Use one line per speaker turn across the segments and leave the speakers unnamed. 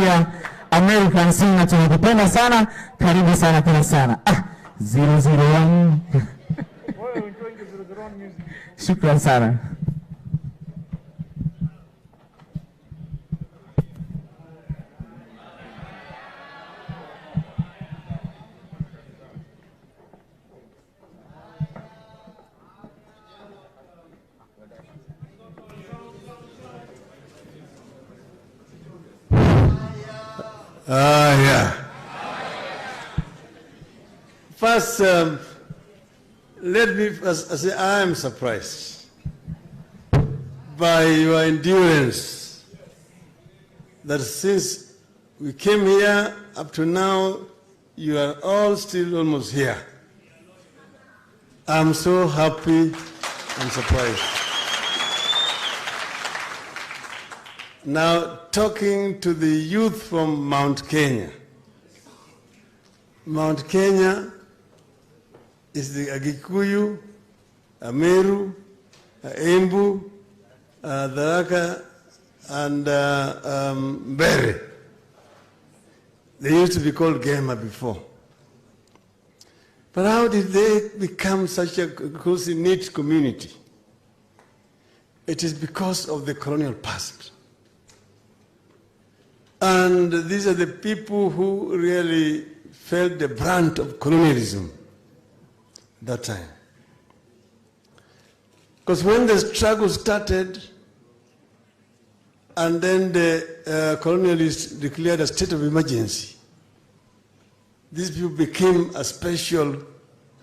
pia American Singer tunakupenda sana. Karibu sana tena sana. 001. Shukran sana.
Yeah. First, let me say I am surprised by your endurance that since we came here up to now, you are all still almost here. I'm so happy and surprised. Now, talking to the youth from Mount Kenya. Mount Kenya is the Agikuyu, Ameru, Embu, Tharaka, and Mbere. They used to be called Gema before. But how did they become such a close-knit community? It is because of the colonial past. And these are the people who really felt the brunt of colonialism that time. Because when the struggle started, and then the colonialists declared a state of emergency, these people became a special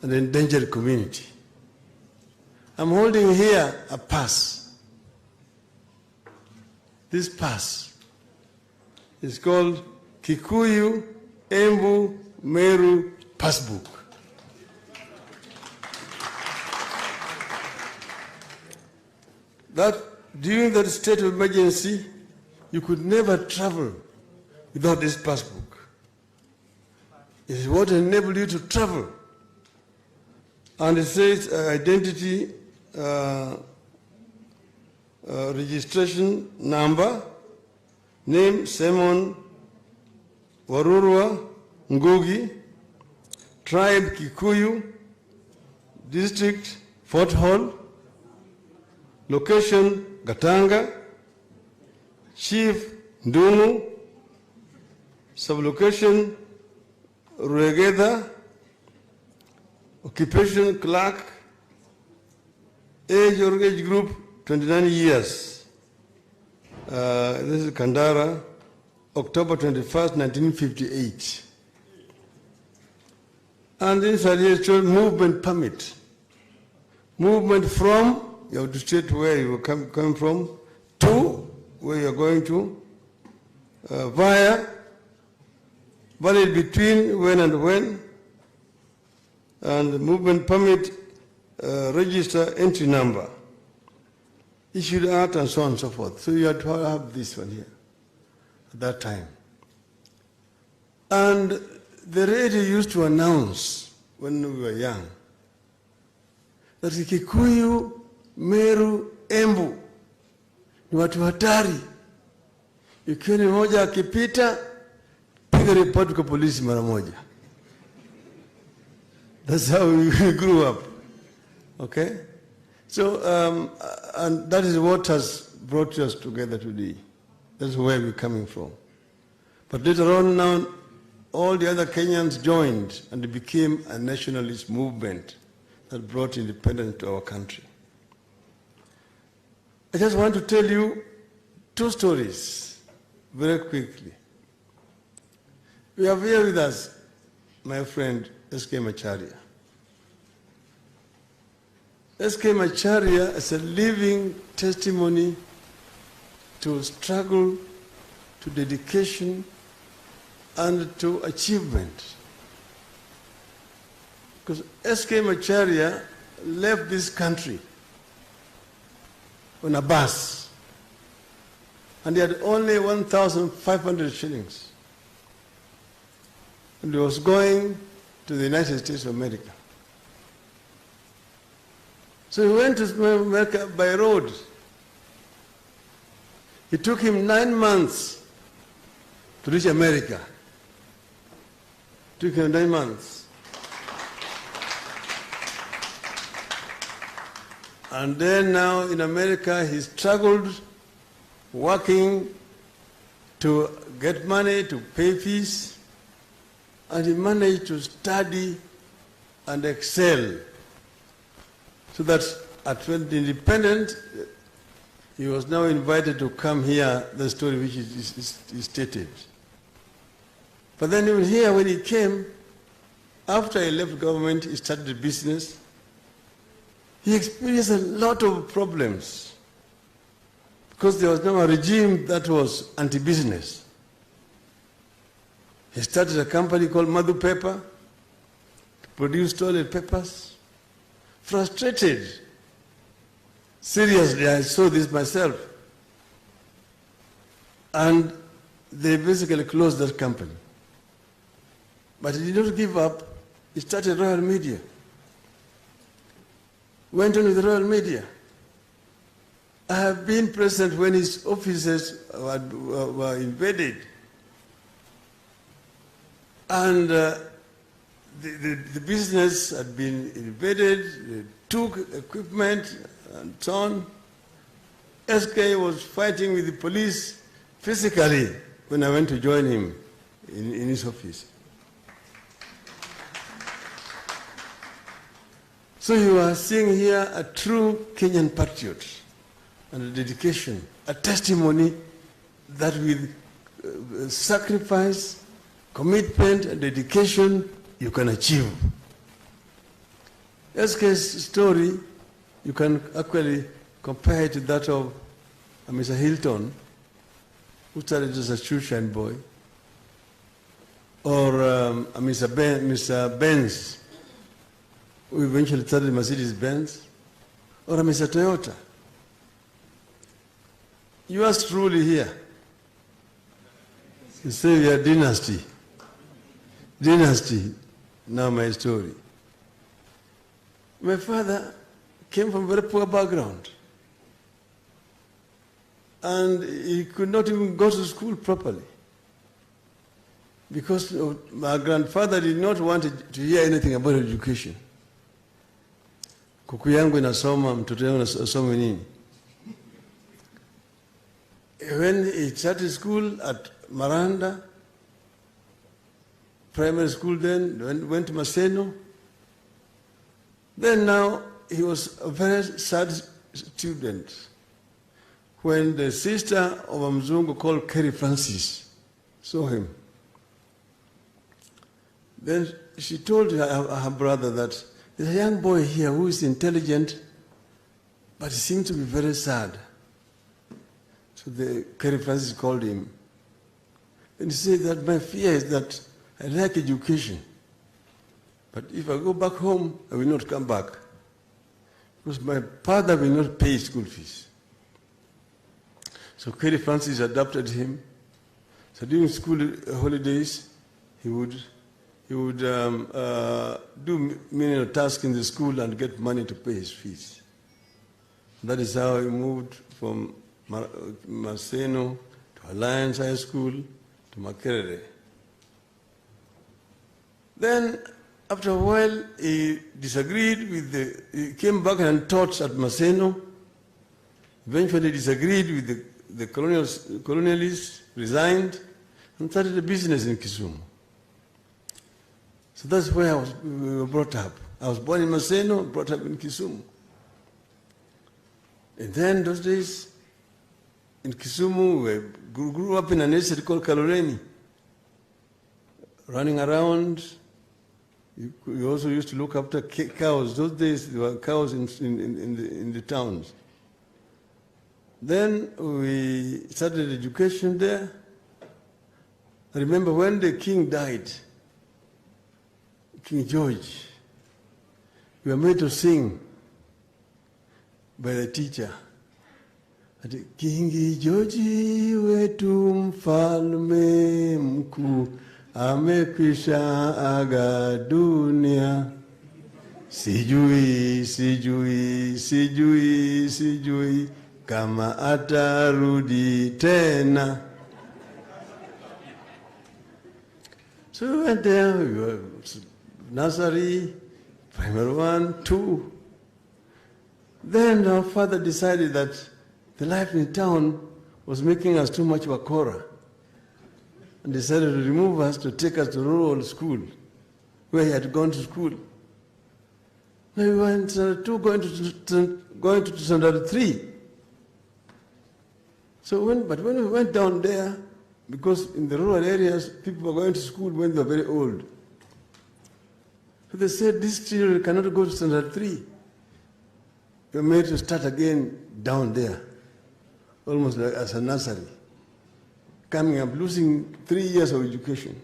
and endangered community. I'm holding here a pass. This pass is called Kikuyu Embu Meru Passbook. That during that state of emergency, you could never travel without this passbook. It is what enabled you to travel. And it says identity, registration number, name Simon Warurwa Ngugi, tribe Kikuyu, district Fort Hall, location Gatanga, chief Ndunu, sublocation Ruegeda, occupation clerk, age or age group 29 years. This is Kandara, October 21st, 1958. And this is movement permit. Movement from, you have to state where you come from, to where you're going to, via, valid between when and when, and the movement permit register entry number, issued out and so on and so forth. So you had to have this one here at that time. And the radio used to announce when we were young that Kikuyu, Meru, Embu ni watu hatari. Ikiwa mmoja akipita, piga report kwa polisi mara moja. That's how we grew up. Okay? So, and that is what has brought us together today. That's where we're coming from. But later on now, all the other Kenyans joined and it became a nationalist movement that brought independence to our country. I just want to tell you two stories very quickly. We have here with us my friend S.K. Macharia. S.K. Macharia is a living testimony to struggle, to dedication, and to achievement. Because S.K. Macharia left this country on a bus, and he had only 1,500 shillings. And he was going to the United States of America. So he went to America by road. It took him 9 months to reach America. Took him 9 months. And then now in America, he struggled working to get money to pay fees, and he managed to study and excel, so that at 20 independent, he was now invited to come here, the story which is stated. But then even here, when he came, after he left government, he started a business. He experienced a lot of problems because there was now a regime that was anti-business. He started a company called Madhu Paper to produce toilet papers. Frustrated. Seriously, I saw this myself. And they basically closed that company. But he did not give up. He started Royal Media. Went on with Royal Media. I have been present when his offices were invaded. And the business had been invaded, they took equipment and so on. SK was fighting with the police physically when I went to join him in his office. So you are seeing here a true Kenyan patriot and a dedication, a testimony that with sacrifice, commitment, and dedication, you can achieve. SK's story, you can actually compare it to that of Mr. Hilton, who started as a shoeshine boy, or Mr. Benz, who eventually started Mercedes-Benz, or Mr. Toyota. Yours truly here. You say we are dynasty. Dynasty, now my story. My father came from a very poor background. And he could not even go to school properly. Because my grandfather did not want to hear anything about education. Kuku yangu inasoma, mtoto yangu inasoma nini? When he started school at Maranda, primary school then, went to Maseno. Then now he was a very sad student when the sister of a Mzungu called Kerry Francis saw him. Then she told her brother that there's a young boy here who is intelligent, but he seems to be very sad. So Kerry Francis called him. And he said that my fear is that I like education. But if I go back home, I will not come back. Because my father will not pay school fees. So Kerry Francis adopted him. So during school holidays, he would do menial tasks in the school and get money to pay his fees. That is how he moved from Maseno to Alliance High School to Makerere. Then, after a while, he disagreed with he came back and taught at Maseno. Eventually disagreed with the colonialists, resigned, and started a business in Kisumu. So that's where we were brought up. I was born in Maseno, brought up in Kisumu. And then those days, in Kisumu, we grew up in an estate called Kaloreni, running around. We also used to look after cows. Those days, there were cows in the towns. Then we started education there. I remember when the king died, King George, we were made to sing by the teacher. King George wetu mfalme mkuu amekwisha aga dunia. Sijui kama atarudi tena. So we went there, we were nursery, primary 1, 2. Then our father decided that the life in town was making us too much wakora, and decided to remove us to take us to rural school, where he had gone to school. Now we were in standard 2 going to standard 3. So when we went down there, because in the rural areas, people were going to school when they were very old. So they said, these children cannot go to standard 3. You're made to start again down there, almost like as a nursery, coming up, losing 3 years of education.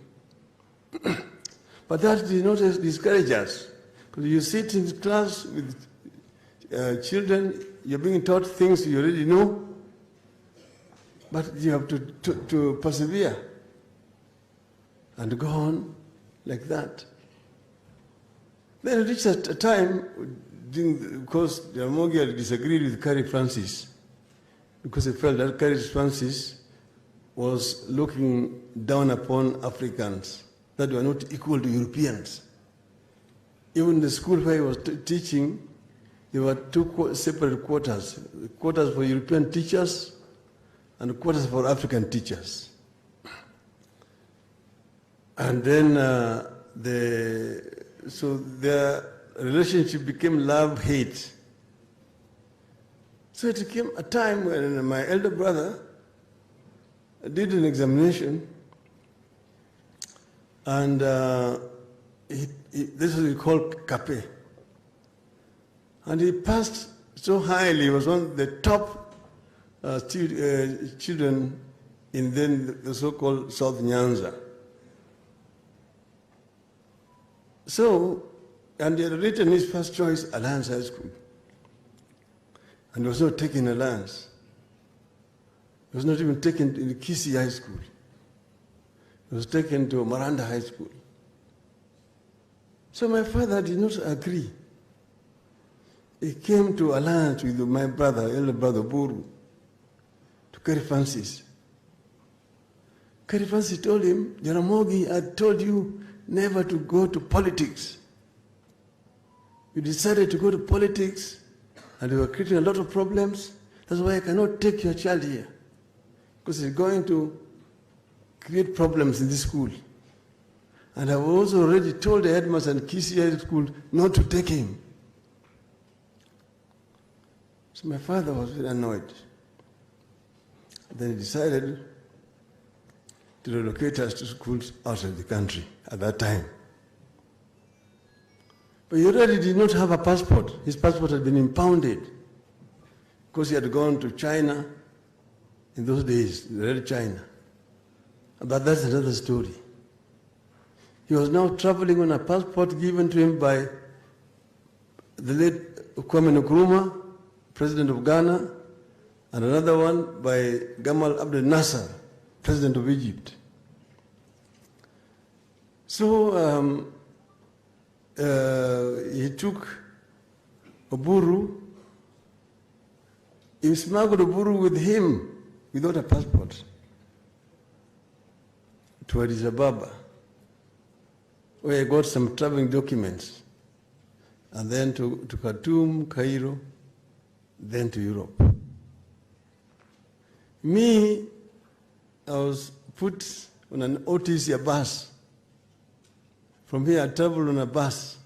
But that did not discourage us, because you sit in class with children, you're being taught things you already know, but you have to persevere and go on like that. Then it reached a time, because Jaramogi had disagreed with Carrie Francis, because he felt that Carrie Francis was looking down upon Africans that were not equal to Europeans. Even the school where he was teaching, there were 2 separate quarters for European teachers and quarters for African teachers. And then so their relationship became love-hate. So it came a time when my elder brother did an examination, and this is what we call CAPE. And he passed so highly, he was one of the top children in then the so-called South Nyanza. So, and he had written his first choice, Alliance High School. And he was not taken Alliance. He was not even taken in Kisii High School. He was taken to Maranda High School. So my father did not agree. He came to alliance with my brother, elder brother Buru, to Carrie Francis. Carrie Francis told him, Jaramogi, I told you never to go to politics. You decided to go to politics, and you were creating a lot of problems. That's why I cannot take your child here, because it's going to create problems in this school. And I've also already told the headmaster in Kisii High School not to take him. So my father was very annoyed. Then he decided to relocate us to schools outside the country at that time. But he already did not have a passport. His passport had been impounded because he had gone to China in those days, the Red China. But that's another story. He was now traveling on a passport given to him by the late Kwame Nkrumah, President of Ghana, and another one by Gamal Abdel Nasser, President of Egypt. So he took Oburu, he smuggled Oburu with him without a passport to Addis Ababa, where he got some traveling documents, and then to Khartoum, Cairo, then to Europe. Me, I was put on an OTC bus. From here, I traveled on a bus,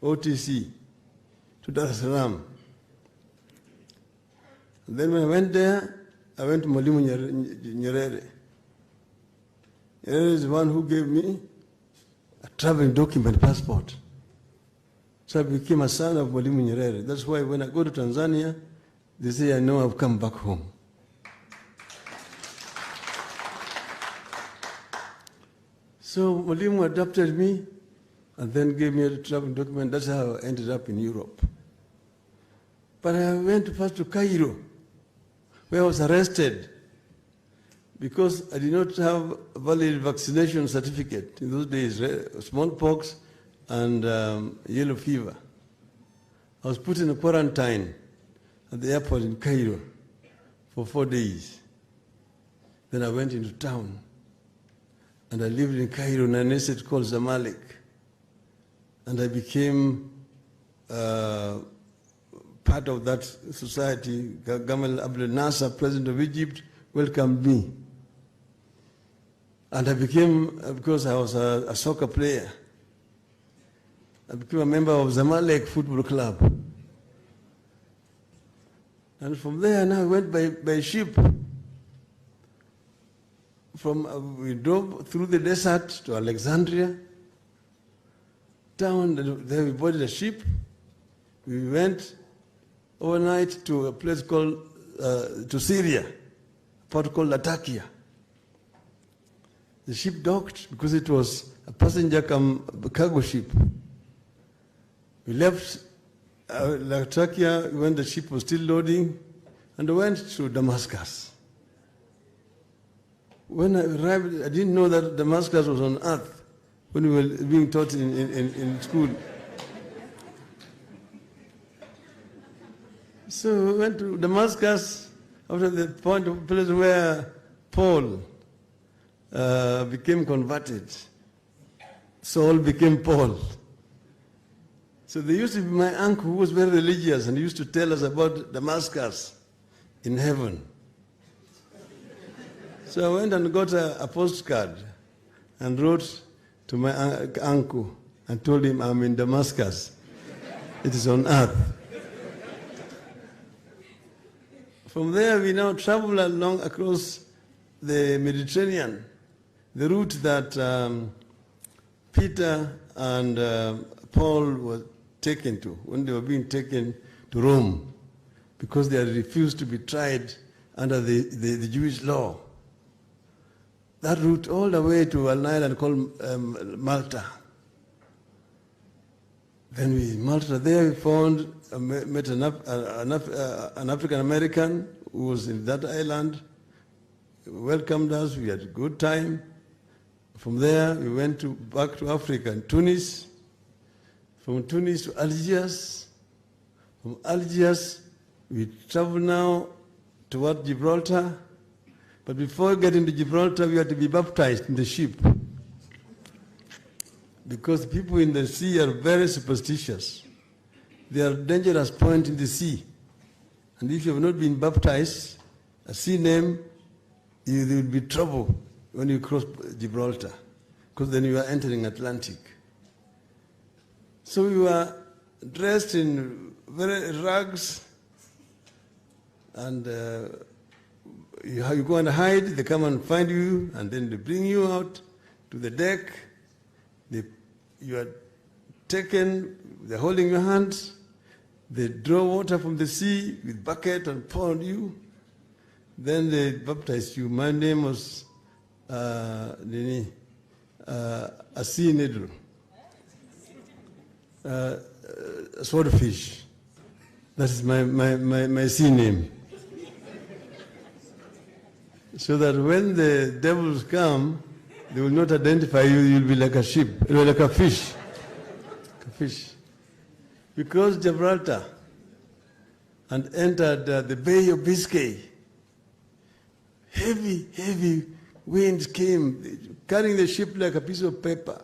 OTC, to Dar es Salaam. And then when I went there, I went to Mwalimu Nyerere. Nyerere is the one who gave me a traveling document, passport. So I became a son of Mwalimu Nyerere. That's why when I go to Tanzania, they say, I know I've come back home. So Mwalimu adopted me and then gave me a traveling document. That's how I ended up in Europe. But I went first to Cairo, where I was arrested because I did not have a valid vaccination certificate. In those days, smallpox and yellow fever. I was put in a quarantine at the airport in Cairo for 4 days. Then I went into town and I lived in Cairo in an estate called Zamalek. And I became part of that society. Gamal Abdel Nasser, president of Egypt, welcomed me. And I became, because I was a soccer player, I became a member of Zamalek Football Club. And from there, now I went by ship. We drove through the desert to Alexandria. Down there, we boarded a ship. We went overnight to a place called, to Syria, a port called Latakia. The ship docked because it was a passenger cargo ship. We left Latakia when the ship was still loading and went to Damascus. When I arrived, I didn't know that Damascus was on earth when we were being taught in school. So we went to Damascus after the place where Paul became converted. Saul became Paul. So there used to be my uncle who was very religious and he used to tell us about Damascus in heaven. So I went and got a postcard and wrote to my uncle and told him I'm in Damascus. It is on earth. From there we now travel along across the Mediterranean, the route that Peter and Paul were taken to when they were being taken to Rome because they had refused to be tried under the Jewish law. That route all the way to an island called Malta. Then we, in Malta, there we found, met an African American who was in that island, he welcomed us, we had a good time. From there, we went back to Africa, in Tunis. From Tunis to Algiers. From Algiers, we travel now toward Gibraltar. But before getting to Gibraltar, we had to be baptized in the ship. Because people in the sea are very superstitious. They are dangerous point in the sea. And if you have not been baptized, a sea name, there will be trouble when you cross Gibraltar. Because then you are entering Atlantic. So we were dressed in very rags and you go and hide, they come and find you, and then they bring you out to the deck. You are taken, they're holding your hands, they draw water from the sea with bucket and pour on you. Then they baptize you. My name was a sea needle, a swordfish. That is my sea name. So that when the devils come, they will not identify you, you'll be like a sheep, like a fish. Because Gibraltar and entered the Bay of Biscay, heavy winds came, carrying the ship like a piece of paper,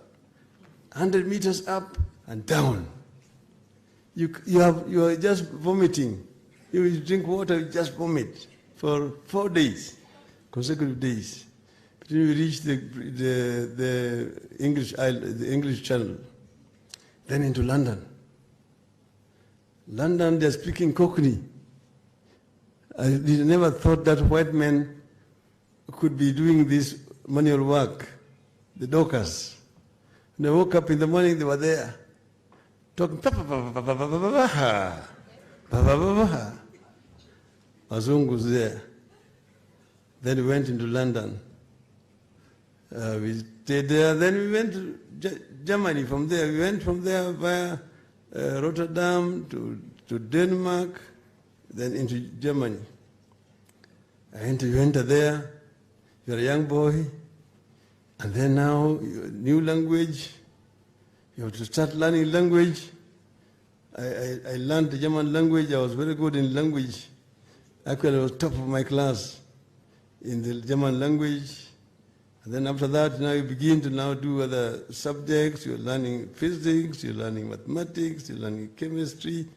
100 meters up and down. You are just vomiting. You drink water, you just vomit for 4 days. Consecutive days. Until we reached the English island, the English Channel. Then into London. London, they're speaking Cockney. I never thought that white men could be doing this manual work, the dockers. When I woke up in the morning, they were there, talking, Azungu's there. Then we went into London. We stayed there. Then we went to Germany. From there, we went from there via Rotterdam to Denmark, then into Germany. You enter there. You're a young boy, and then now new language. You have to start learning language. I learned the German language. I was very good in language. Actually, I was top of my class in the German language. And then after that, now you begin to now do other subjects. You're learning physics, you're learning mathematics, you're learning chemistry,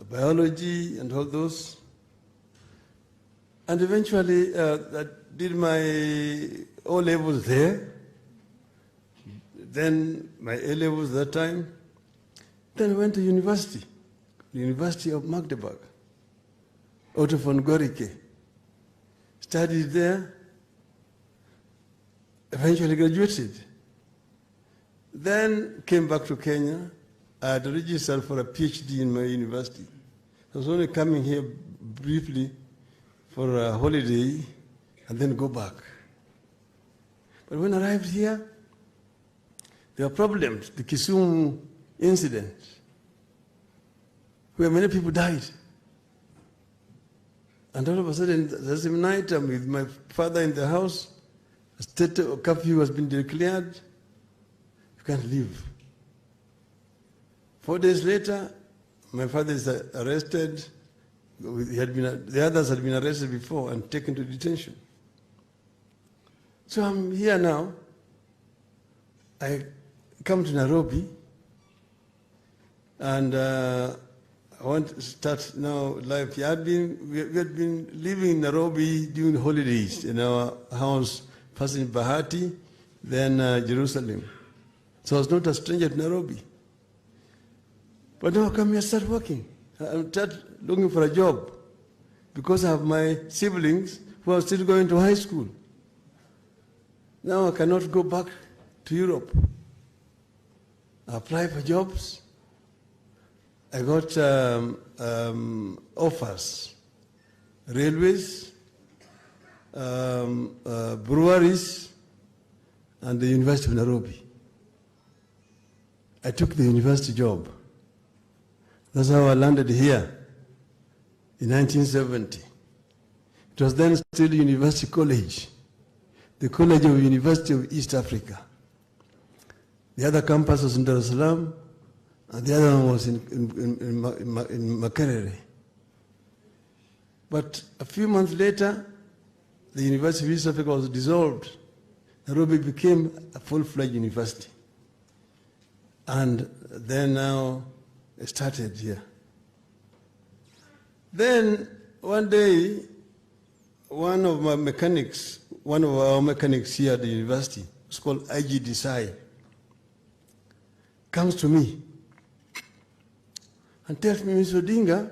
biology, and all those. And eventually, I did my O-levels there. Then my A-levels that time. Then I went to university, the University of Magdeburg, Otto von Guericke. Studied there, eventually graduated. Then came back to Kenya. I had registered for a PhD in my university. I was only coming here briefly for a holiday and then go back. But when I arrived here, there were problems. The Kisumu incident, where many people died. And all of a sudden, the same night, I'm with my father in the house. A state of curfew has been declared. You can't leave. 4 days later, my father is arrested. The others had been arrested before and taken to detention. So I'm here now. I come to Nairobi, and I want to start now life. We had been living in Nairobi during holidays in our house, first in Bahati, then Jerusalem. So I was not a stranger to Nairobi. But now I come here, start working. I start looking for a job because I have my siblings who are still going to high school. Now I cannot go back to Europe. I apply for jobs. I got offers, railways, breweries, and the University of Nairobi. I took the university job. That's how I landed here in 1970. It was then still University College, the College of University of East Africa. The other campus was in Dar es Salaam, and the other one was in Makerere. But a few months later, the University of East Africa was dissolved. Nairobi became a full-fledged university. And then now it started here. Then one day, one of our mechanics here at the university, it's called I.G. Desai, comes to me and tells me, Mr. Odinga,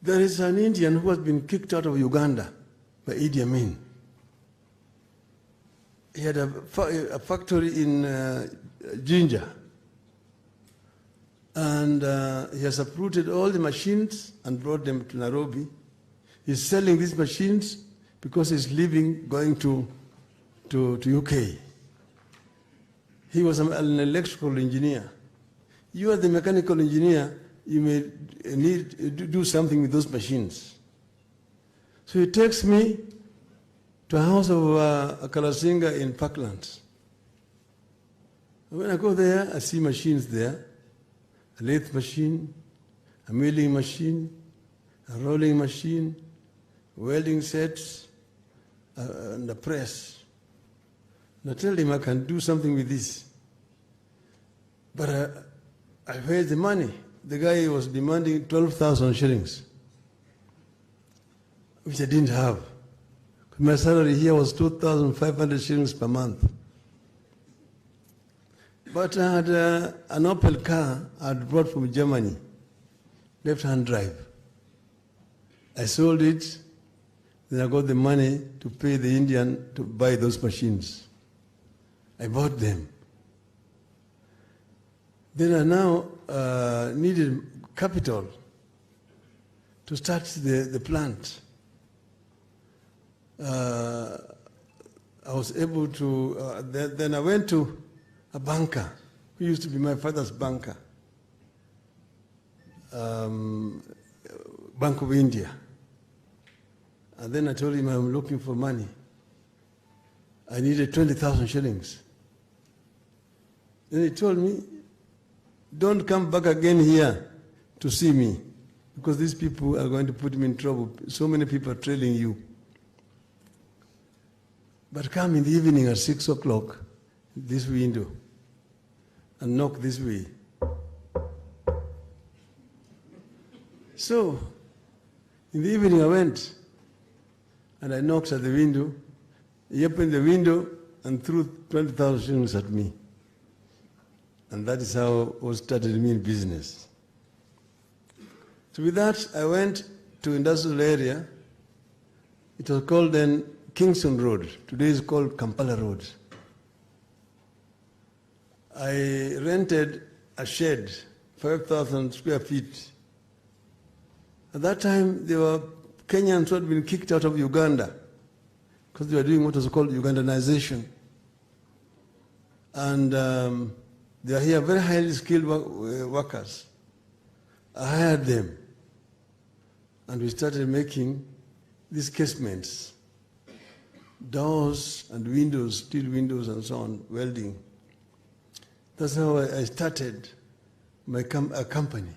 there is an Indian who has been kicked out of Uganda by Idi Amin. He had a factory in Ginger, and he has uprooted all the machines and brought them to Nairobi. He's selling these machines because he's leaving, going to UK. He was an electrical engineer. You are the mechanical engineer, you may need to do something with those machines. So he takes me to a house of a Kalasinga in Parklands. When I go there, I see machines there, a lathe machine, a milling machine, a rolling machine, welding sets, and a press. And I tell him I can do something with this. But I paid the money. The guy was demanding 12,000 shillings, which I didn't have. My salary here was 2,500 shillings per month. But I had an Opel car I had brought from Germany, left-hand drive. I sold it, then I got the money to pay the Indian to buy those machines. I bought them. Then I now needed capital to start the plant. I was able to, then I went to a banker who used to be my father's banker, Bank of India. And then I told him I'm looking for money. I needed 20,000 shillings. Then he told me, don't come back again here to see me, because these people are going to put me in trouble. So many people are trailing you. but come in the evening at 6 o'clock, this window, and knock this way. So, in the evening I went, and I knocked at the window. He opened the window and threw 20,000 shillings at me. And that is how what started me in business. So with that, I went to industrial area. It was called then Kingston Road. Today is called Kampala Road. I rented a shed, 5,000 square feet. At that time, there were Kenyans who had been kicked out of Uganda because they were doing what was called Ugandanization. And they are here very highly skilled workers. I hired them, and we started making these casements, doors and windows, steel windows and so on, welding. That's how I started my company.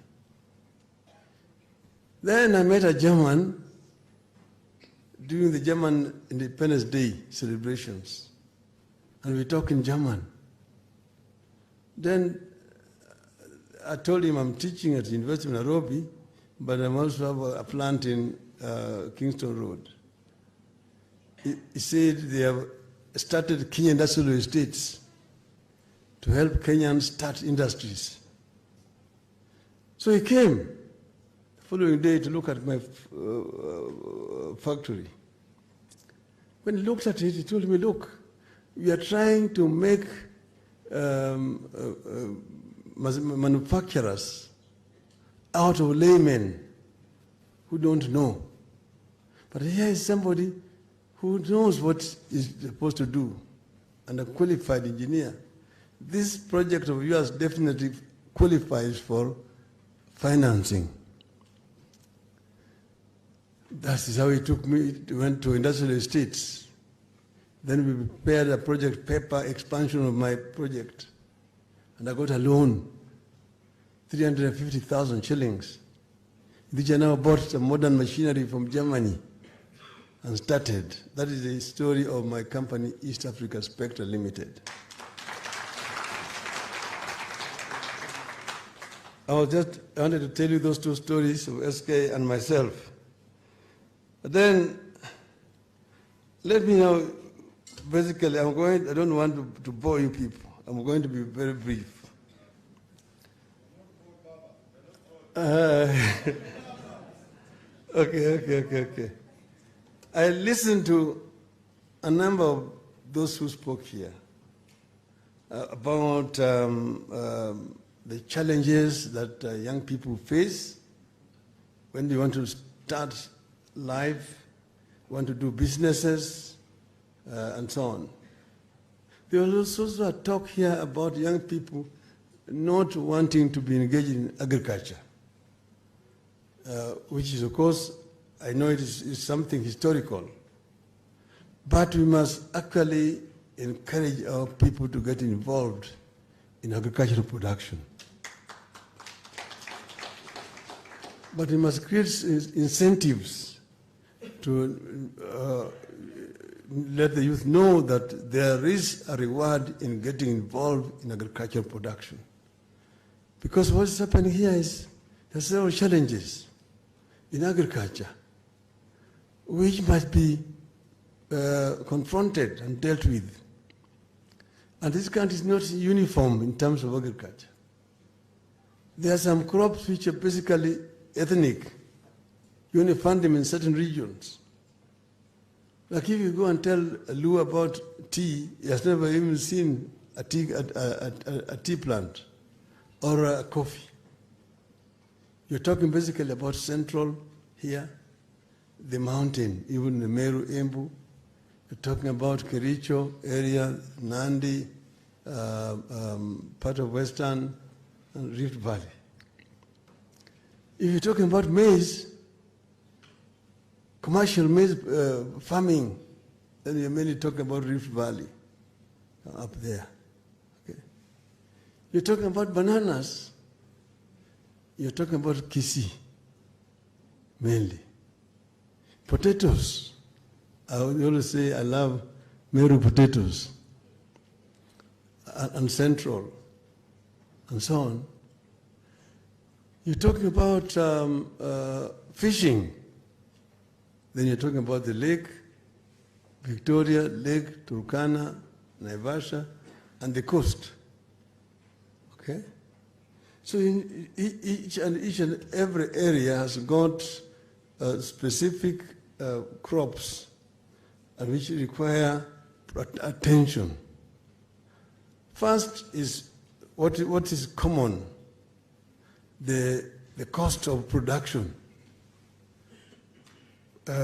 Then I met a German during the German Independence Day celebrations, and we talked in German. Then I told him I'm teaching at the University of Nairobi, but I also have a plant in Kingston Road. He said they have started Kenya Industrial Estates to help Kenyans start industries. So he came the following day to look at my factory. When he looked at it, he told me, look, we are trying to make manufacturers out of laymen who don't know. But here is somebody who knows what is supposed to do, and a qualified engineer. This project of yours definitely qualifies for financing. That is how he took me, went to industrial estates. Then we prepared a project paper expansion of my project. And I got a loan, 350,000 shillings. Which I now bought some modern machinery from Germany and started. That is the story of my company, East Africa Spectra Limited. I wanted to tell you those two stories of SK and myself. But then, let me now, basically, I don't want to bore you people. I'm going to be very brief. Okay. I listened to a number of those who spoke here about the challenges that young people face when they want to start life, want to do businesses, and so on. There was also a talk here about young people not wanting to be engaged in agriculture, which is, of course, I know it is something historical, but we must actually encourage our people to get involved in agricultural production. But we must create incentives to let the youth know that there is a reward in getting involved in agricultural production. Because what's happening here is there are several challenges in agriculture which must be confronted and dealt with. And this country is not uniform in terms of agriculture. There are some crops which are basically ethnic. You only find them in certain regions. Like if you go and tell a Luo about tea, he has never even seen a tea plant or a coffee. You're talking basically about central here, the mountain, even the Meru, Embu. You're talking about Kericho area, Nandi, part of Western and Rift Valley. If you're talking about maize, commercial maize farming, then you're mainly talking about Rift Valley, up there. Okay. You're talking about bananas, you're talking about Kisii, mainly. Potatoes, I always say I love Meru potatoes, and Central, and so on. You're talking about fishing. Then you're talking about the lake, Victoria, Lake, Turkana, Naivasha, and the coast. Okay? So in each and every area has got specific crops and which require attention. First is what is common, the cost of production,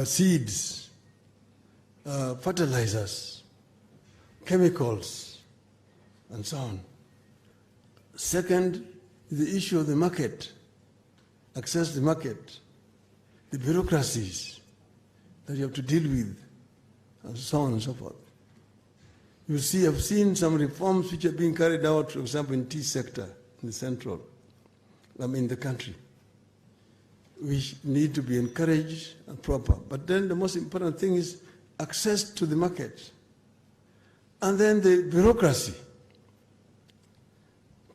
seeds, fertilizers, chemicals, and so on. Second, the issue of the market, access to the market, the bureaucracies that you have to deal with, and so on and so forth. You see, I've seen some reforms which are being carried out, for example, in tea sector, in the central, in the country, which need to be encouraged and proper. But then the most important thing is access to the market. And then the bureaucracy,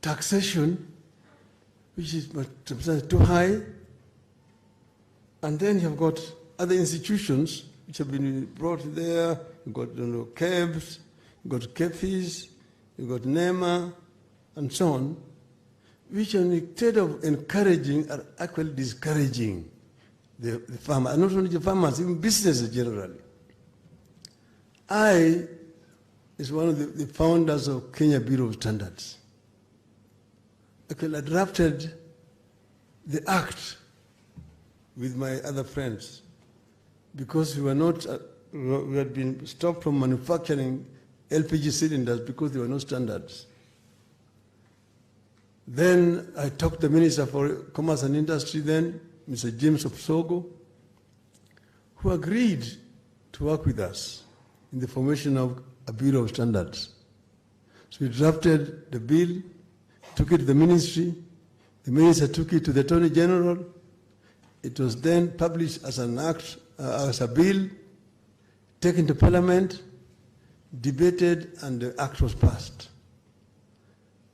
taxation, which is too high. And then you've got other institutions which have been brought there. You've got KEBS, you've got KEFIS, you've got NEMA, and so on, which instead of encouraging are actually discouraging the farmer, and not only the farmers, even businesses generally. I is one of the founders of Kenya Bureau of Standards. I drafted the act with my other friends because we had been stopped from manufacturing LPG cylinders because there were no standards. Then I talked to the Minister for Commerce and Industry then, Mr. James Opsogo, who agreed to work with us in the formation of a Bureau of Standards. So we drafted the bill, took it to the ministry, the minister took it to the Attorney General. It was then published as an act, as a bill, taken to Parliament, debated, and the act was passed.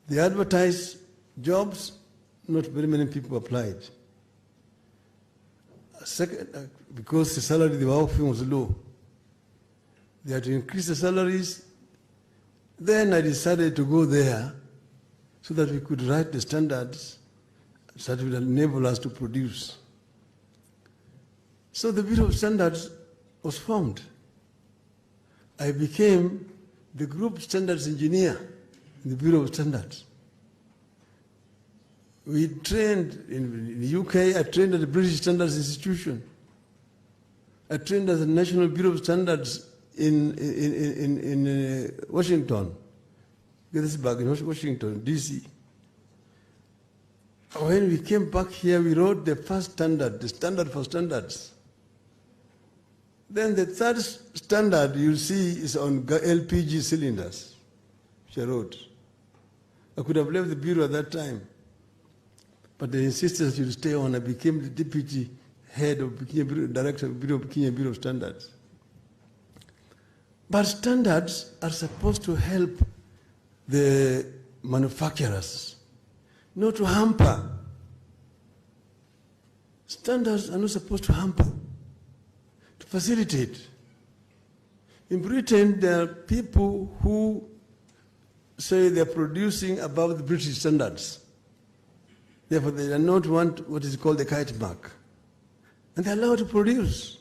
They advertised jobs, not very many people applied. Second, because the salary they were offering was low. They had to increase the salaries. Then I decided to go there so that we could write the standards that would enable us to produce. So the Bureau of Standards was formed. I became the group standards engineer in the Bureau of Standards. We trained in the UK, I trained at the British Standards Institution. I trained at the National Bureau of Standards in Washington, Gettysburg, in Washington, D.C. When we came back here, we wrote the first standard, the standard for standards. Then the third standard you see is on LPG cylinders, which I wrote. I could have left the Bureau at that time, but they insisted that you stay on. I became the deputy head of director of Kenya Bureau of Standards. But standards are supposed to help the manufacturers, not to hamper. Standards are not supposed to hamper, to facilitate. In Britain, there are people who say they're producing above the British standards. Therefore, they do not want what is called the kite mark. And they're allowed to produce.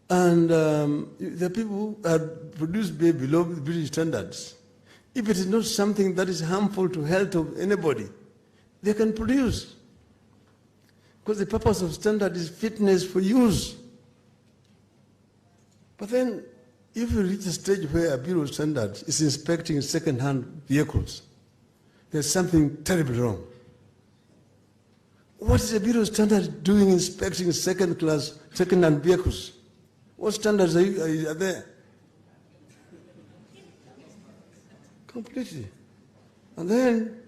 And the people who are produced below the British standards, if it is not something that is harmful to health of anybody, they can produce. Because the purpose of standard is fitness for use. But then, if you reach a stage where a Bureau of Standards is inspecting second-hand vehicles, there's something terribly wrong. What is a Bureau of Standards doing inspecting second-hand vehicles? What standards are there? Completely. And then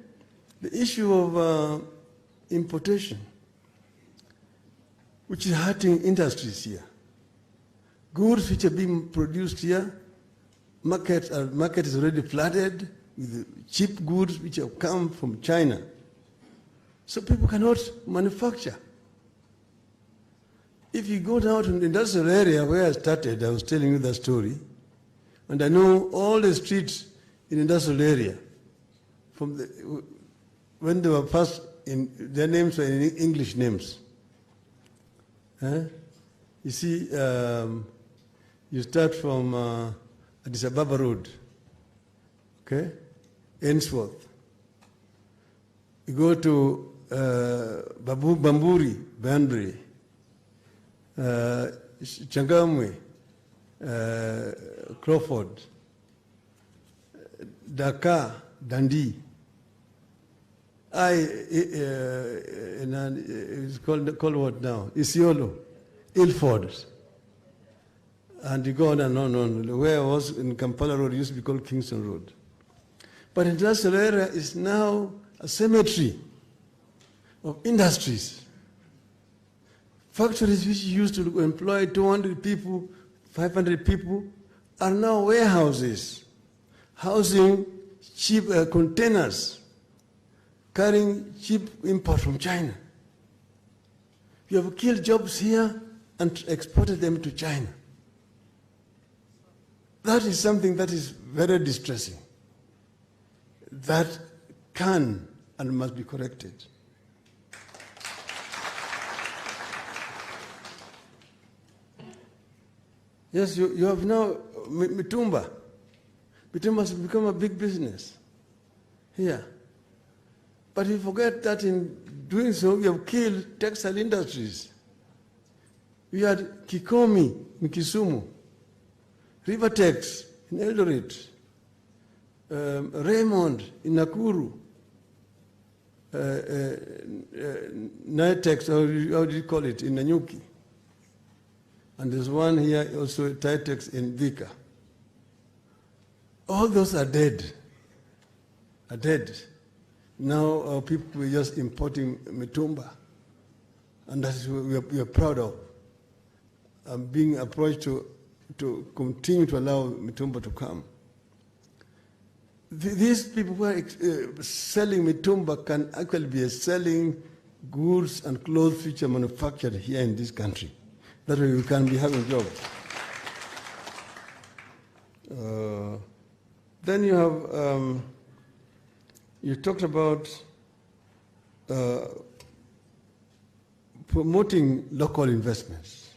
the issue of importation, which is hurting industries here. goods which are being produced here. Market is already flooded with cheap goods which have come from China. So people cannot manufacture. If you go down to the industrial area where I started, I was telling you that story, and I know all the streets in industrial area, when they were first, their names were in English names. You see, you start from Addis Ababa Road, okay, Ainsworth. You go to Bamburi, Banbury, Changamwe, Crawford, Dakar, Dundee. It's called what now? Isiolo, Ilford. And you go on and on and on. Where I was in Kampala Road, used to be called Kingston Road. But industrial area is now a cemetery of industries. Factories which used to employ 200 people, 500 people, are now warehouses, housing cheap containers, carrying cheap import from China. You have killed jobs here and exported them to China. That is something that is very distressing. That can and must be corrected. Yes, you have now Mitumba. Mitumba has become a big business here. But you forget that in doing so, we have killed textile industries. We had Kikomi in Kisumu, Rivertex in Eldoret, Raymond in Nakuru, Nitex, or how do you call it, in Nanyuki. And there's one here also, Titex in Vika. All those are dead, Now our people are just importing Mitumba, and that's what we are proud of. I'm being approached to continue to allow Mitumba to come. These people who are selling Mitumba can actually be selling goods and clothes which are manufactured here in this country. That way we can be having jobs. Then you have, you talked about promoting local investments.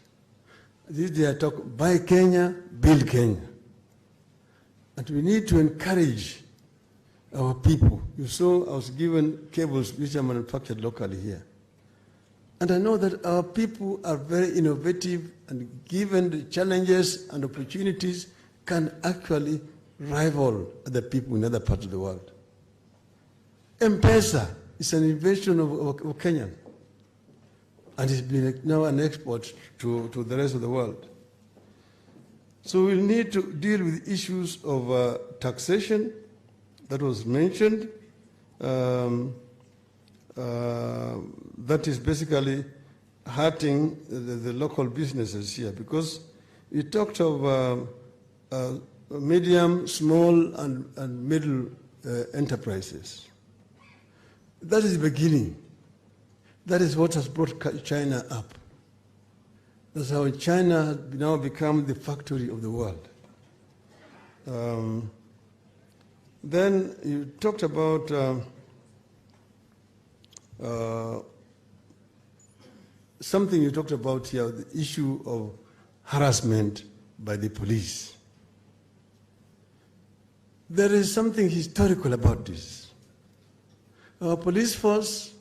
This day I talk, buy Kenya, build Kenya. And we need to encourage our people. You saw I was given cables which are manufactured locally here. And I know that our people are very innovative and given the challenges and opportunities can actually rival other people in other parts of the world. M-Pesa is an invention of Kenyan, and it's been now an export to the rest of the world. So we'll need to deal with issues of taxation that was mentioned. That is basically hurting the local businesses here, because we talked of medium, small, and middle enterprises. That is the beginning. That is what has brought China up. That's how China has now become the factory of the world. Then you talked about something you talked about here, the issue of harassment by the police. There is something historical about this. Our police force,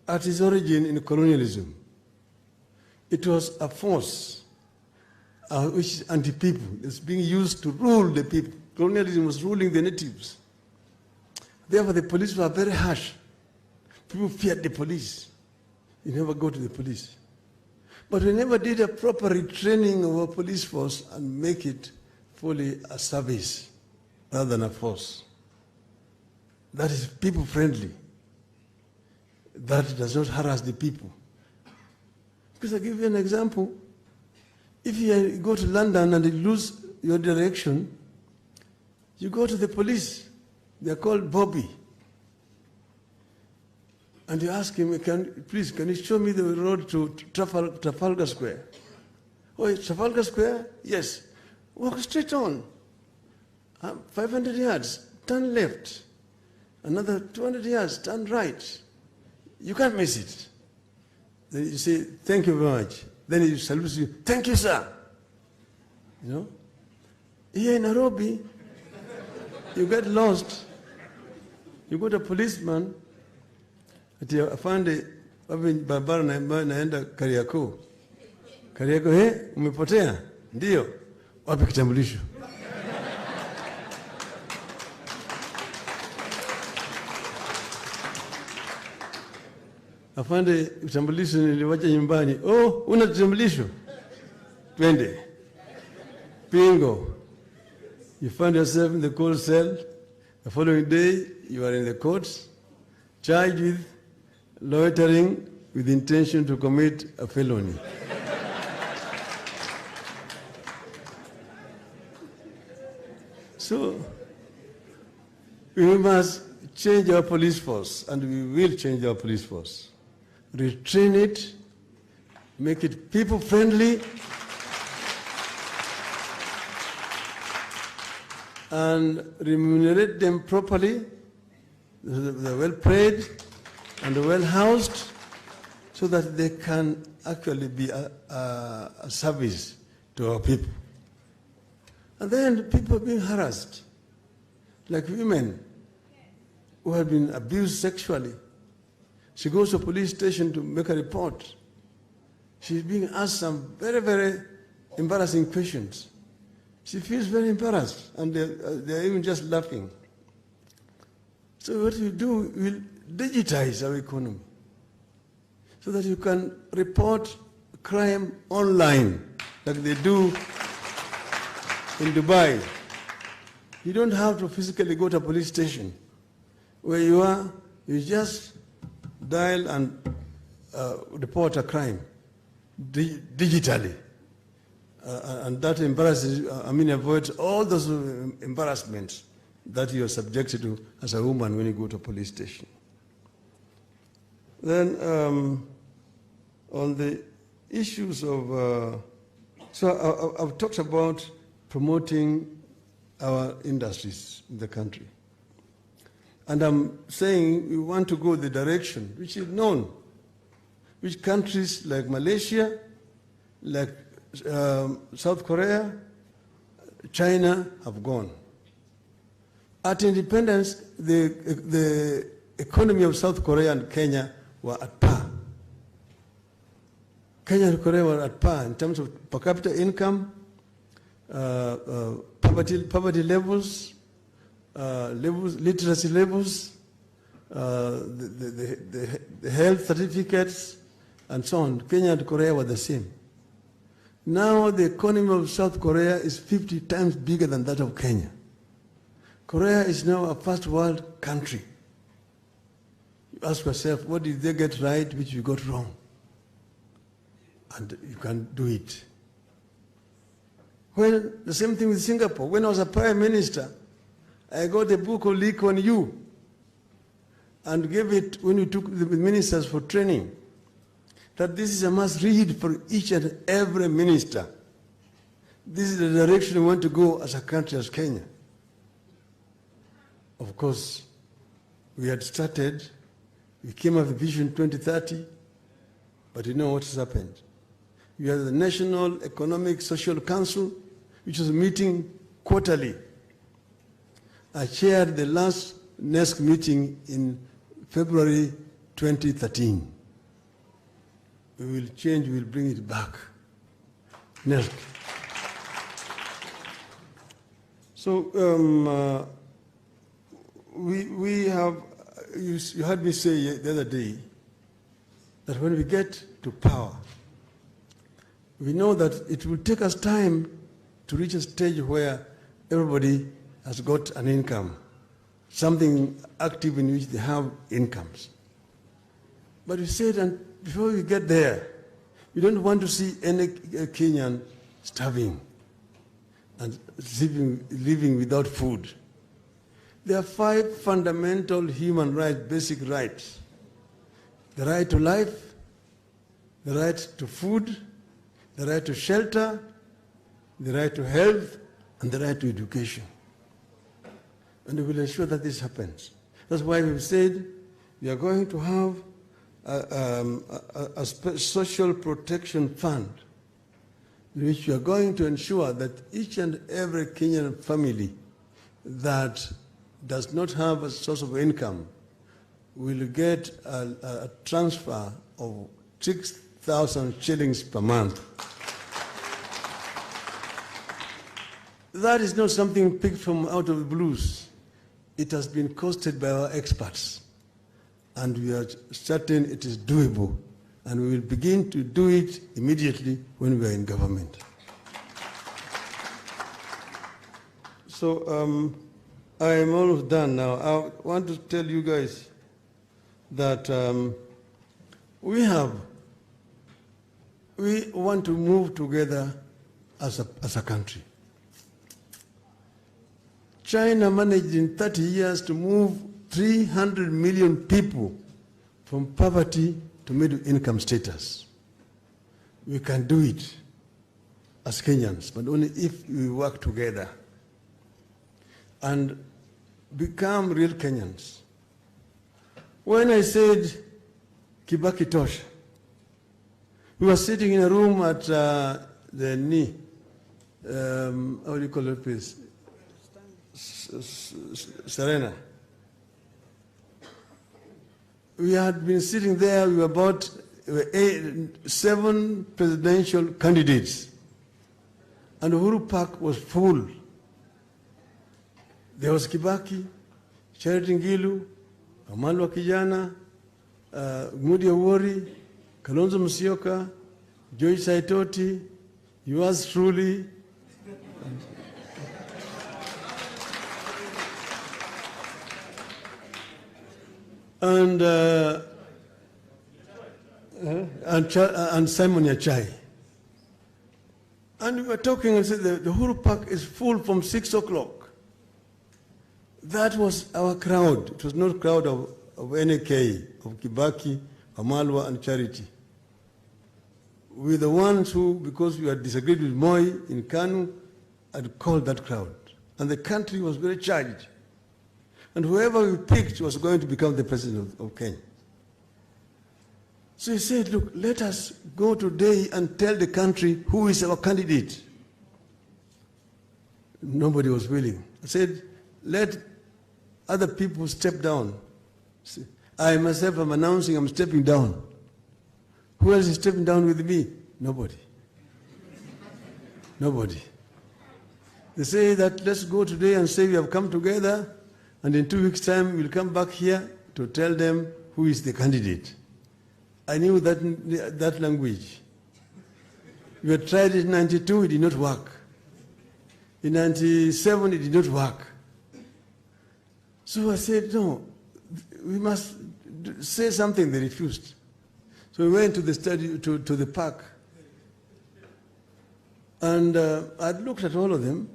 at its origin in colonialism, it was a force which is anti-people. It's being used to rule the people. Colonialism was ruling the natives. Therefore, the police were very harsh. People feared the police. You never go to the police. But we never did a proper retraining of our police force and make it fully a service rather than a force. That is people-friendly. That does not harass the people. Because I'll give you an example. If you go to London and you lose your direction, you go to the police. They're called Bobby. And you ask him, please, can you show me the road to Trafalgar Square? Oh, it's Trafalgar Square? Yes. Walk straight on. 500 yards, turn left. Another 200 yards, turn right. You can't miss it. Then you say, thank you very much. Then he salutes you, thank you, sir. You know? Here in Nairobi, you get lost. You go to a policeman, ati afande wapi barabara naenda Kariakoo. Kariakoo, umepotea? Ndio. Wapi kitambulisho? Afande, kitambulisho niliwacha nyumbani. Oh, una kitambulisho? Twende. Bingo. You find yourself in the court cell. The following day, you are in the courts, charged with loitering with intention to commit a felony. So, we must change our police force, and we will change our police force. Retrain it, make it people-friendly, and remunerate them properly. They're well-paid and well-housed, so that they can actually be a service to our people. And then people are being harassed, like women who have been abused sexually. She goes to a police station to make a report. She's being asked some very, very embarrassing questions. She feels very embarrassed, and they're even just laughing. So what you do, we'll digitize our economy so that you can report crime online, like they do in Dubai. You don't have to physically go to a police station. Where you are, you just dial and report a crime digitally. And that avoids all those embarrassments that you are subjected to as a woman when you go to a police station. Then, on the issues of, I've talked about promoting our industries in the country. And I'm saying we want to go the direction which is known, which countries like Malaysia, like South Korea, China have gone. At independence, the economy of South Korea and Kenya were at par. Kenya and Korea were at par in terms of per capita income, poverty levels, literacy levels, the health certificates, and so on. Kenya and Korea were the same. Now the economy of South Korea is 50 times bigger than that of Kenya. Korea is now a first world country. You ask yourself, what did they get right, which we got wrong? And you can do it. Well, the same thing with Singapore. When I was a prime minister, I got a book of Lee Kuan Yew and gave it when we took the ministers for training, that this is a must read for each and every minister. This is the direction we want to go as a country, as Kenya. Of course, we had started, we came up with Vision 2030, but you know what has happened. We had the National Economic Social Council, which was meeting quarterly. I chaired the last NESC meeting in February 2013. We will change, we will bring it back. NESC. So we have, you heard me say the other day, that when we get to power, we know that it will take us time to reach a stage where everybody has got an income, something active in which they have incomes. But we said, and before we get there, we don't want to see any Kenyan starving and living without food. There are 5 fundamental human rights, basic rights. The right to life, the right to food, the right to shelter, the right to health, and the right to education. And we will ensure that this happens. That's why we've said we are going to have a social protection fund, in which we are going to ensure that each and every Kenyan family that does not have a source of income will get a transfer of 6,000 shillings per month. That is not something picked from out of the blues. It has been costed by our experts, and we are certain it is doable, and we will begin to do it immediately when we are in government. So I am almost done now. I want to tell you guys that we want to move together as a country. China managed in 30 years to move 300 million people from poverty to middle income status. We can do it as Kenyans, but only if we work together and become real Kenyans. When I said Kibaki Tosha, we were sitting in a room at how do you call it, please? Serena. We had been sitting there, we were about 7 presidential candidates, and Uhuru Park was full. There was Kibaki, Charity Ngilu, Amalwa Kijana, Mudi Awori, Kalonzo Musyoka, Joyce Saitoti, yours truly, and Simon Yachai. And we were talking and said the Uhuru Park is full from 6 o'clock. That was our crowd. It was not a crowd of NK, of Kibaki, Amalwa, and Charity. We were the ones who, because we had disagreed with Moi in Kanu, had called that crowd. And the country was very charged. And whoever we picked was going to become the president of Kenya. So he said, look, let us go today and tell the country who is our candidate. Nobody was willing. I said, let other people step down. I myself am announcing I'm stepping down. Who else is stepping down with me? Nobody. Nobody. They say that let's go today and say we have come together, and in 2 weeks' time we'll come back here to tell them who is the candidate. I knew that language. We had tried it in 92, it did not work. In 97, it did not work. So I said, no, we must say something. They refused. So we went to the park. And I looked at all of them.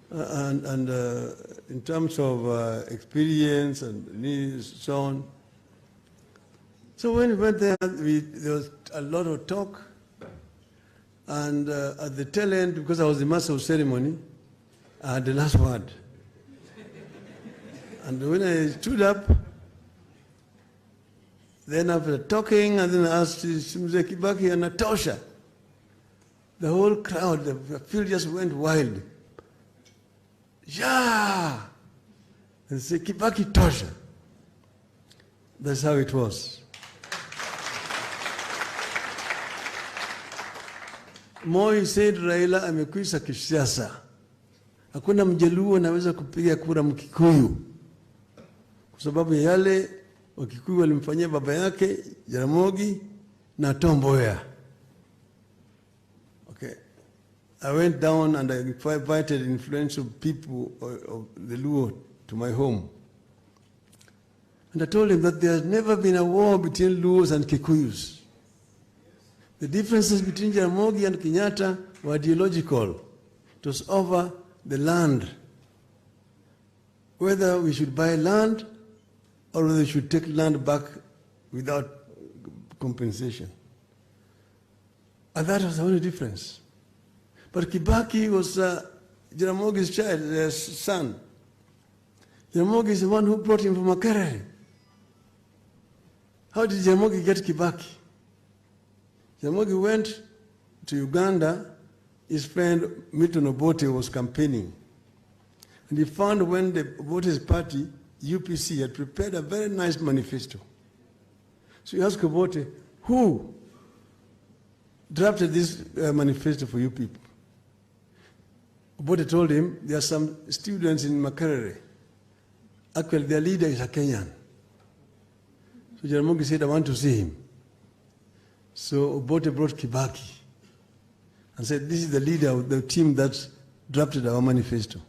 And in terms of experience and so on. So when we went there, there was a lot of talk. And at the tail end, because I was the master of ceremony, I had the last word. And when I stood up, then after talking, and then I asked Mzee Kibaki and Natosha, the whole crowd, the field just went wild. Yeah! And say, Kibaki Tosha. That's how it was. Moi said Raila amekwisha kisiasa. Hakuna mjaluo anaweza kupiga kura Mkikuyu. Kwa sababu ya yale Wakikuyu walimfanyia baba yake, Jaramogi na Tomboya. Okay. I went down and I invited influential people of the Luo to my home. And I told him that there has never been a war between Luos and Kikuyus. The differences between Jaramogi and Kenyatta were ideological. It was over the land, whether we should buy land or whether we should take land back without compensation. And that was the only difference. But Kibaki was Jaramogi's son. Jaramogi is the one who brought him from Makerere. How did Jaramogi get Kibaki? Jaramogi went to Uganda. His friend Milton Obote was campaigning. And he found when the Obote's party, UPC, had prepared a very nice manifesto. So he asked Obote, who drafted this manifesto for you people? Obote told him, there are some students in Makerere. Actually, their leader is a Kenyan. So Jaramogi said, I want to see him. So Obote brought Kibaki and said, this is the leader of the team that drafted our manifesto.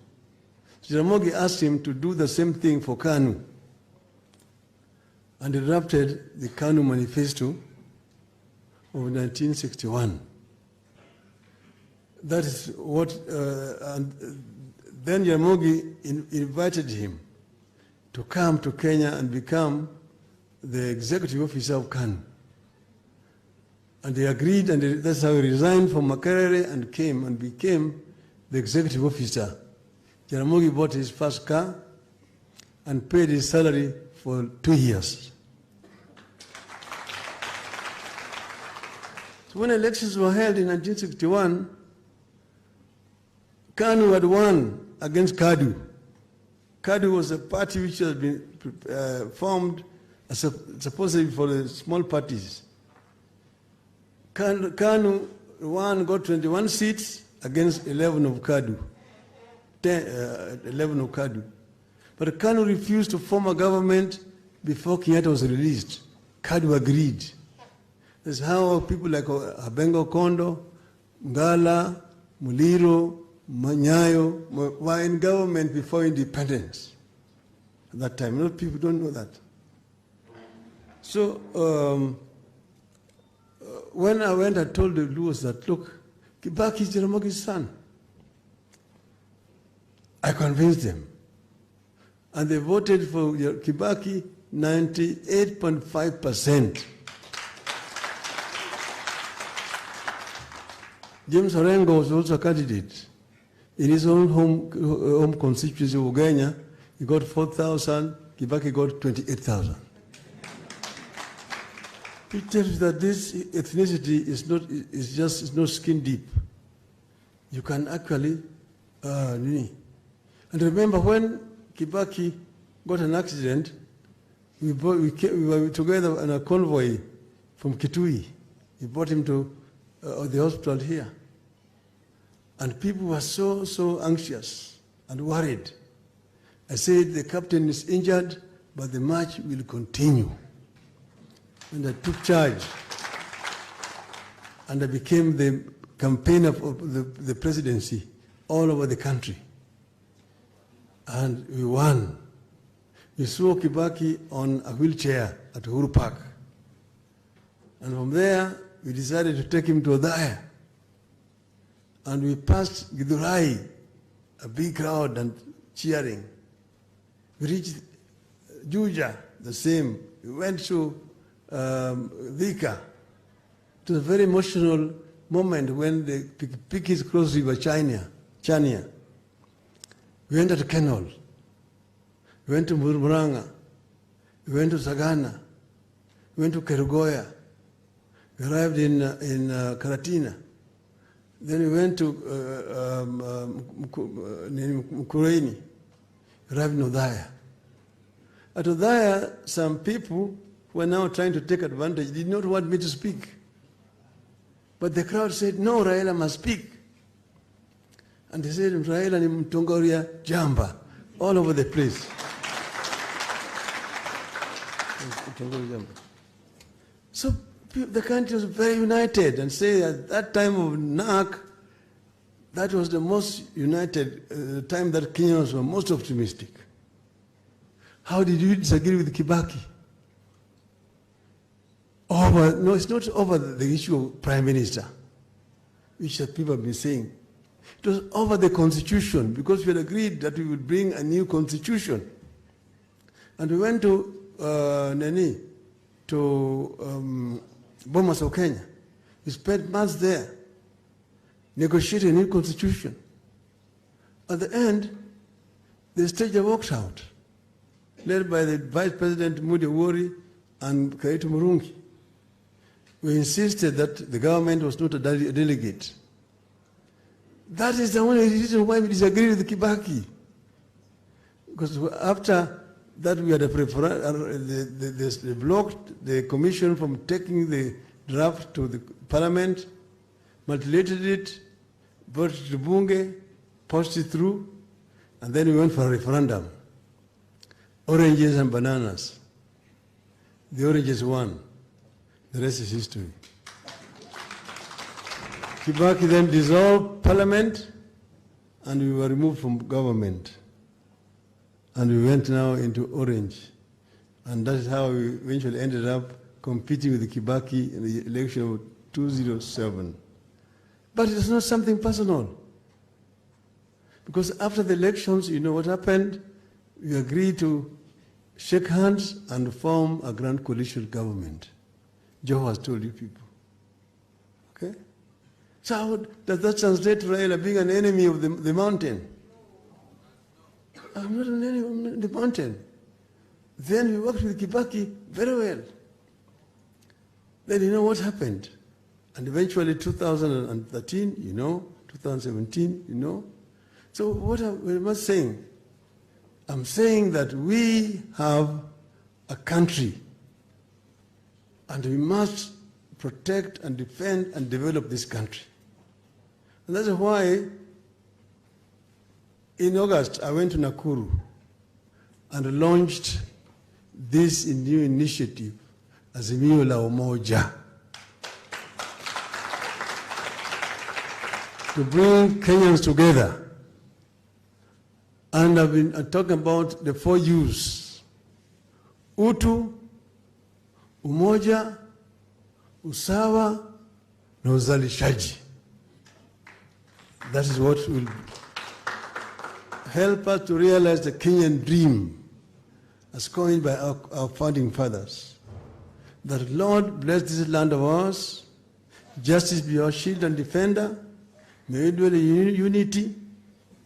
So Jaramogi asked him to do the same thing for KANU. And he drafted the KANU manifesto of 1961. That is what, and then Jaramogi invited him to come to Kenya and become the executive officer of KANU. And they agreed, and that's how he resigned from Makerere and came and became the executive officer. Jaramogi bought his first car and paid his salary for 2 years. So when elections were held in 1961, KANU had won against KADU. KADU was a party which had been formed supposedly for the small parties. KANU won, got 21 seats against 11 of KADU. 11 of KADU. But KANU refused to form a government before Kenyatta was released. KADU agreed. That's how people like Abengo Kondo, Ngala, Muliro, Manyayo were in government before independence. At that time, a lot of people don't know that. So when I went, I told the Luos that, look, Kibaki is Jaramogi's son. I convinced them. And they voted for Kibaki 98.5%. James Orengo was also a candidate. In his own home constituency, Ugenya, he got 4,000, Kibaki got 28,000. It tells you that this ethnicity is not skin deep. You can actually, and remember when Kibaki got an accident, we were together in a convoy from Kitui. We brought him to the hospital here. And people were so anxious and worried. I said, the captain is injured, but the march will continue. And I took charge. And I became the campaigner of the presidency all over the country. And we won. We saw Kibaki on a wheelchair at Uhuru Park. And from there, we decided to take him to Odinga. And we passed Githurai, a big crowd and cheering. We reached Juja, the same. We went to Thika. It was a very emotional moment when the Pikis crossed River Chania. We went to Kenol. We went to Murmuranga. We went to Sagana. We went to Kerugoya. We arrived in Karatina. Then we went to Mukureni. We arrived in Odinga. At Odinga, some people who are now trying to take advantage did not want me to speak. But the crowd said, no, Raila must speak. And they said, Raila ni Mtongoria Jamba, all over the place. So the country was very united, and say at that time of NAC, that was the most united time that Kenyans were most optimistic. How did you disagree with Kibaki? No, it's not over the issue of Prime Minister. which the people have been saying. It was over the constitution, because we had agreed that we would bring a new constitution. And we went to Bomas of Kenya. We spent months there, negotiating a new constitution. At the end, the stage walked out, led by the Vice President Mudi Awori and Kaitu Murungi. We insisted that the government was not a delegate. That is the only reason why we disagree with Kibaki. Because after that we had they blocked the commission from taking the draft to the parliament, multilated it, brought it to Bunge, pushed it through, and then we went for a referendum. Oranges and bananas. The oranges won. The rest is history. Kibaki then dissolved parliament, and we were removed from government. And we went now into orange. And that is how we eventually ended up competing with Kibaki in the election of 2007. But it was not something personal. Because after the elections, you know what happened? We agreed to shake hands and form a grand coalition government. Joe has told you people. Okay? So how does that translate to Raila being an enemy of the mountain? I'm not an enemy of the mountain. Then we worked with Kibaki very well. Then you know what happened. And eventually 2013, you know, 2017, you know. So what am I saying? I'm saying that we have a country, and we must protect and defend and develop this country. And that's why in August I went to Nakuru and launched this new initiative, Azimio la Umoja, to bring Kenyans together. And I've been talking about the 4 U's: utu, umoja, usawa, na uzalishaji. That is what will help us to realize the Kenyan dream as coined by our founding fathers. That Lord bless this land of ours, justice be our shield and defender, may we dwell in unity,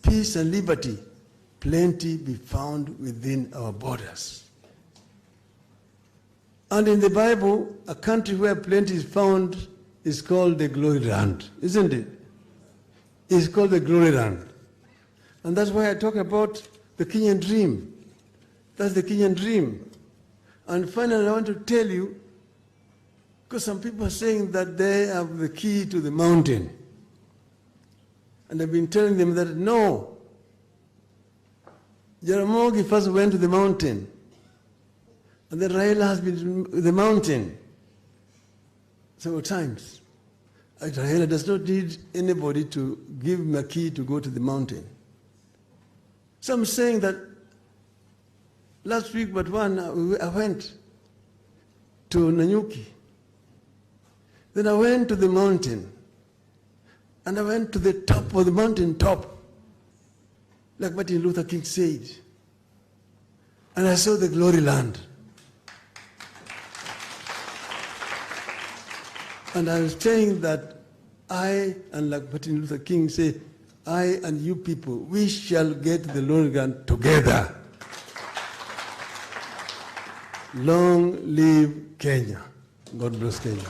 peace and liberty, plenty be found within our borders. And in the Bible, a country where plenty is found is called the glory land, isn't it? It's called the glory land. And that's why I talk about the Kenyan dream. That's the Kenyan dream. And finally, I want to tell you, because some people are saying that they have the key to the mountain. And I've been telling them that no, Jaramogi first went to the mountain, and then Raila has been to the mountain several times. Raila does not need anybody to give him a key to go to the mountain. So I'm saying that last week, but I went to Nanyuki. Then I went to the mountain, and I went to the top of the mountain top, like Martin Luther King said. And I saw the glory land. And I was saying that I, and like Martin Luther King said, I and you people, we shall get the glory land together. Long live Kenya. God bless Kenya.